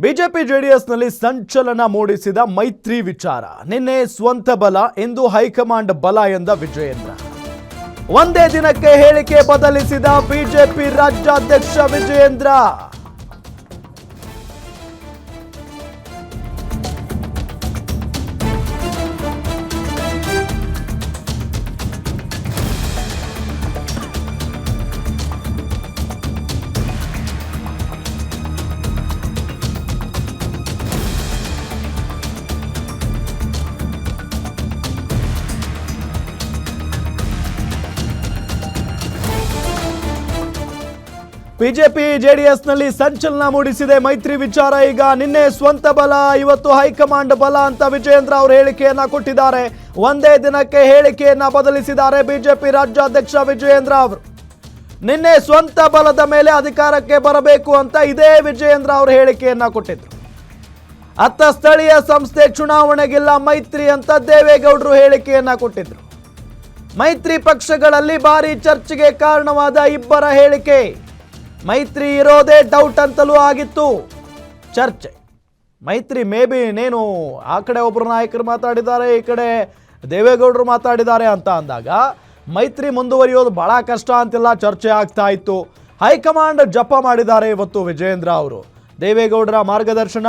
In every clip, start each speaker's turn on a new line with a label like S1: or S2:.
S1: BJP ಜೆಡಿಎಸ್ನಲ್ಲಿ ಸಂಚಲನ ಮೂಡಿಸಿದ ಮೈತ್ರಿ ವಿಚಾರ. ನಿನ್ನೆ ಸ್ವಂತ ಬಲ, ಇಂದು ಹೈಕಮಾಂಡ್ ಬಲ ಎಂದ ವಿಜಯೇಂದ್ರ. ಒಂದೇ ದಿನಕ್ಕೆ ಹೇಳಿಕೆ ಬದಲಿಸಿದ ಬಿಜೆಪಿ ರಾಜ್ಯಾಧ್ಯಕ್ಷ ವಿಜಯೇಂದ್ರ. ಬಿಜೆಪಿ ಜೆಡಿಎಸ್ನಲ್ಲಿ ಸಂಚಲನ ಮೂಡಿಸಿದೆ ಮೈತ್ರಿ ವಿಚಾರ. ಈಗ ನಿನ್ನೆ ಸ್ವಂತ ಬಲ, ಇವತ್ತು ಹೈಕಮಾಂಡ್ ಬಲ ಅಂತ ವಿಜಯೇಂದ್ರ ಅವರು ಹೇಳಿಕೆಯನ್ನ ಕೊಟ್ಟಿದ್ದಾರೆ. ಒಂದೇ ದಿನಕ್ಕೆ ಹೇಳಿಕೆಯನ್ನ ಬದಲಿಸಿದ್ದಾರೆ ಬಿಜೆಪಿ ರಾಜ್ಯಾಧ್ಯಕ್ಷ ವಿಜಯೇಂದ್ರ ಅವರು. ನಿನ್ನೆ ಸ್ವಂತ ಬಲದ ಮೇಲೆ ಅಧಿಕಾರಕ್ಕೆ ಬರಬೇಕು ಅಂತ ಇದೇ ವಿಜಯೇಂದ್ರ ಅವರು ಹೇಳಿಕೆಯನ್ನ ಕೊಟ್ಟಿದ್ರು. ಅತ್ತ ಸ್ಥಳೀಯ ಸಂಸ್ಥೆ ಚುನಾವಣೆಗಿಲ್ಲ ಮೈತ್ರಿ ಅಂತ ದೇವೇಗೌಡರು ಹೇಳಿಕೆಯನ್ನ ಕೊಟ್ಟಿದ್ರು. ಮೈತ್ರಿ ಪಕ್ಷಗಳಲ್ಲಿ ಭಾರಿ ಚರ್ಚೆಗೆ ಕಾರಣವಾದ ಇಬ್ಬರ ಹೇಳಿಕೆ. ಮೈತ್ರಿ ಇರೋದೇ ಡೌಟ್ ಅಂತಲೂ ಆಗಿತ್ತು ಚರ್ಚೆ. ಮೈತ್ರಿ ಮೇ ಬಿ ಇನ್ನೇನು ಆ ಕಡೆ ಒಬ್ಬರು ನಾಯಕರು ಮಾತಾಡಿದ್ದಾರೆ, ಈ ಕಡೆ ದೇವೇಗೌಡರು ಮಾತಾಡಿದ್ದಾರೆ ಅಂತ ಅಂದಾಗ ಮೈತ್ರಿ ಮುಂದುವರಿಯೋದು ಬಹಳ ಕಷ್ಟ ಅಂತೆಲ್ಲ ಚರ್ಚೆ ಆಗ್ತಾ ಇತ್ತು. ಹೈಕಮಾಂಡ್ ಜಪ ಮಾಡಿದ್ದಾರೆ ಇವತ್ತು ವಿಜಯೇಂದ್ರ ಅವರು. ದೇವೇಗೌಡರ ಮಾರ್ಗದರ್ಶನ,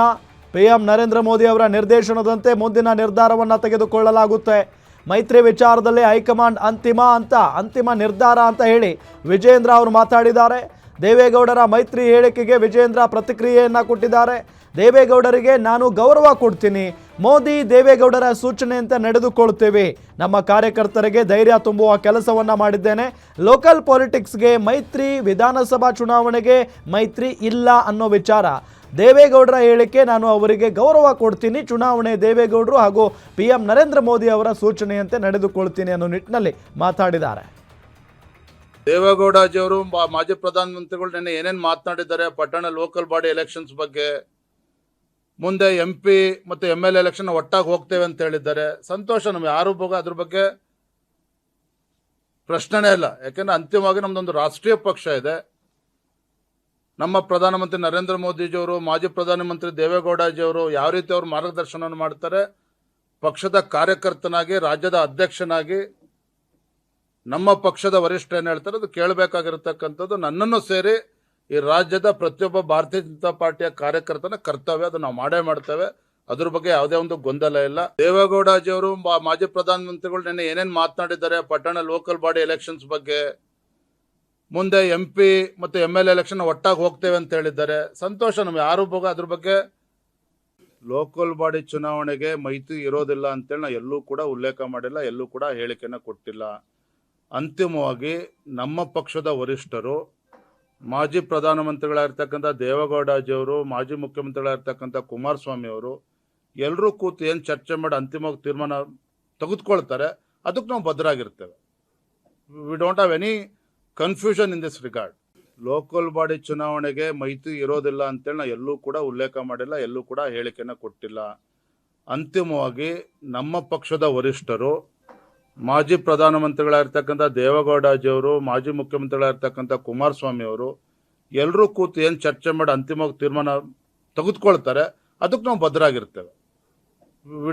S1: PM ನರೇಂದ್ರ ಮೋದಿ ಅವರ ನಿರ್ದೇಶನದಂತೆ ಮುಂದಿನ ನಿರ್ಧಾರವನ್ನು ತೆಗೆದುಕೊಳ್ಳಲಾಗುತ್ತೆ. ಮೈತ್ರಿ ವಿಚಾರದಲ್ಲಿ ಹೈಕಮಾಂಡ್ ಅಂತಿಮ ನಿರ್ಧಾರ ಅಂತ ಹೇಳಿ ವಿಜಯೇಂದ್ರ ಅವರು ಮಾತಾಡಿದ್ದಾರೆ. ದೇವೇಗೌಡರ ಮೈತ್ರಿ ಹೇಳಿಕೆಗೆ ವಿಜಯೇಂದ್ರ ಪ್ರತಿಕ್ರಿಯೆಯನ್ನು ಕೊಟ್ಟಿದ್ದಾರೆ. ದೇವೇಗೌಡರಿಗೆ ನಾನು ಗೌರವ ಕೊಡ್ತೀನಿ, ಮೋದಿ ದೇವೇಗೌಡರ ಸೂಚನೆಯಂತೆ ನಡೆದುಕೊಳ್ಳುತ್ತೇವೆ. ನಮ್ಮ ಕಾರ್ಯಕರ್ತರಿಗೆ ಧೈರ್ಯ ತುಂಬುವ ಕೆಲಸವನ್ನು ಮಾಡಿದ್ದೇನೆ. ಲೋಕಲ್ ಪಾಲಿಟಿಕ್ಸ್ಗೆ ಮೈತ್ರಿ, ವಿಧಾನಸಭಾ ಚುನಾವಣೆಗೆ ಮೈತ್ರಿ ಇಲ್ಲ ಅನ್ನೋ ವಿಚಾರ ದೇವೇಗೌಡರ ಹೇಳಿಕೆ. ನಾನು ಅವರಿಗೆ ಗೌರವ ಕೊಡ್ತೀನಿ, ಚುನಾವಣೆ ದೇವೇಗೌಡರು ಹಾಗೂ PM ನರೇಂದ್ರ ಮೋದಿ ಅವರ ಸೂಚನೆಯಂತೆ ನಡೆದುಕೊಳ್ತೀನಿ ಅನ್ನೋ ನಿಟ್ಟಿನಲ್ಲಿ ಮಾತಾಡಿದ್ದಾರೆ.
S2: ದೇವೇಗೌಡಜಿಯವರು ಮಾಜಿ ಪ್ರಧಾನಮಂತ್ರಿಗಳು ನಿನ್ನೆ ಏನೇನು ಮಾತನಾಡಿದ್ದಾರೆ ಪಟ್ಟಣ ಲೋಕಲ್ ಬಾಡಿ ಎಲೆಕ್ಷನ್ಸ್ ಬಗ್ಗೆ, ಮುಂದೆ MP ಮತ್ತು MLA ಎಲೆಕ್ಷನ್ ಒಟ್ಟಾಗಿ ಹೋಗ್ತೇವೆ ಅಂತ ಹೇಳಿದ್ದಾರೆ. ಸಂತೋಷ, ನಮ್ಗೆ ಯಾರು ಅದ್ರ ಬಗ್ಗೆ ಪ್ರಶ್ನೆನೇ ಇಲ್ಲ. ಯಾಕೆಂದ್ರೆ ಅಂತಿಮವಾಗಿ ನಮ್ದೊಂದು ರಾಷ್ಟ್ರೀಯ ಪಕ್ಷ ಇದೆ. ನಮ್ಮ ಪ್ರಧಾನಮಂತ್ರಿ ನರೇಂದ್ರ ಮೋದಿಜಿಯವರು, ಮಾಜಿ ಪ್ರಧಾನಮಂತ್ರಿ ದೇವೇಗೌಡಜಿಯವರು ಯಾವ ರೀತಿ ಅವರು ಮಾರ್ಗದರ್ಶನವನ್ನು ಮಾಡ್ತಾರೆ, ಪಕ್ಷದ ಕಾರ್ಯಕರ್ತನಾಗಿ, ರಾಜ್ಯದ ಅಧ್ಯಕ್ಷನಾಗಿ ನಮ್ಮ ಪಕ್ಷದ ವರಿಷ್ಠ ಏನು ಹೇಳ್ತಾರೆ ಅದು ಕೇಳಬೇಕಾಗಿರತಕ್ಕಂಥದ್ದು ನನ್ನನ್ನು ಸೇರಿ ಈ ರಾಜ್ಯದ ಪ್ರತಿಯೊಬ್ಬ ಭಾರತೀಯ ಜನತಾ ಪಾರ್ಟಿಯ ಕಾರ್ಯಕರ್ತನ ಕರ್ತವ್ಯ. ಅದು ನಾವು ಮಾಡೇ ಮಾಡ್ತೇವೆ, ಅದ್ರ ಬಗ್ಗೆ ಯಾವುದೇ ಒಂದು ಗೊಂದಲ ಇಲ್ಲ. ದೇವೇಗೌಡಜಿಯವರು ಮಾಜಿ ಪ್ರಧಾನಮಂತ್ರಿಗಳು ನಿನ್ನೆ ಏನೇನು ಮಾತನಾಡಿದ್ದಾರೆ ಪಟ್ಟಣ ಲೋಕಲ್ ಬಾಡಿ ಎಲೆಕ್ಷನ್ಸ್ ಬಗ್ಗೆ, ಮುಂದೆ MP ಮತ್ತು MLA ಎಲೆಕ್ಷನ್ ಒಟ್ಟಾಗಿ ಹೋಗ್ತೇವೆ ಅಂತ ಹೇಳಿದ್ದಾರೆ. ಸಂತೋಷ, ನಮ್ಗೆ ಯಾರು ಅದ್ರ ಬಗ್ಗೆ ಲೋಕಲ್ ಬಾಡಿ ಚುನಾವಣೆಗೆ ಮೈತ್ರಿ ಇರೋದಿಲ್ಲ ಅಂತೇಳಿ ನಾವು ಎಲ್ಲೂ ಕೂಡ ಉಲ್ಲೇಖ ಮಾಡಿಲ್ಲ, ಎಲ್ಲೂ ಕೂಡ ಹೇಳಿಕೆನ ಕೊಟ್ಟಿಲ್ಲ. ಅಂತಿಮವಾಗಿ ನಮ್ಮ ಪಕ್ಷದ ವರಿಷ್ಠರು, ಮಾಜಿ ಪ್ರಧಾನಮಂತ್ರಿಗಳಾಗಿರ್ತಕ್ಕಂಥ ದೇವೇಗೌಡಜಿಯವರು, ಮಾಜಿ ಮುಖ್ಯಮಂತ್ರಿಗಳಾಗಿರ್ತಕ್ಕಂಥ ಕುಮಾರಸ್ವಾಮಿ ಅವರು ಎಲ್ಲರೂ ಕೂತು ಏನು ಚರ್ಚೆ ಮಾಡಿ ಅಂತಿಮವಾಗಿ ತೀರ್ಮಾನ ತೆಗೆದುಕೊಳ್ತಾರೆ, ಅದಕ್ಕೆ ನಾವು ಬದ್ಧರಾಗಿರ್ತೇವೆ. We don't have any confusion in this regard. Local body ಚುನಾವಣೆಗೆ ಮೈತ್ರಿ ಇರೋದಿಲ್ಲ ಅಂತೇಳಿ ನಾವು ಎಲ್ಲೂ ಕೂಡ ಉಲ್ಲೇಖ ಮಾಡಿಲ್ಲ, ಎಲ್ಲೂ ಕೂಡ ಹೇಳಿಕೆನ ಕೊಟ್ಟಿಲ್ಲ. ಅಂತಿಮವಾಗಿ ನಮ್ಮ ಪಕ್ಷದ ವರಿಷ್ಠರು, ಮಾಜಿ ಪ್ರಧಾನಮಂತ್ರಿಗಳಾಗಿರ್ತಕ್ಕಂಥ ದೇವೇಗೌಡಜಿಯವರು, ಮಾಜಿ ಮುಖ್ಯಮಂತ್ರಿಗಳಾಗಿರ್ತಕ್ಕಂಥ ಕುಮಾರಸ್ವಾಮಿ ಅವರು ಎಲ್ಲರೂ ಕೂತು ಏನು ಚರ್ಚೆ ಮಾಡಿ ಅಂತಿಮವಾಗಿ ತೀರ್ಮಾನ ತೆಗೆದುಕೊಳ್ತಾರೆ, ಅದಕ್ಕೆ ನಾವು ಬದ್ಧರಾಗಿರ್ತೇವೆ.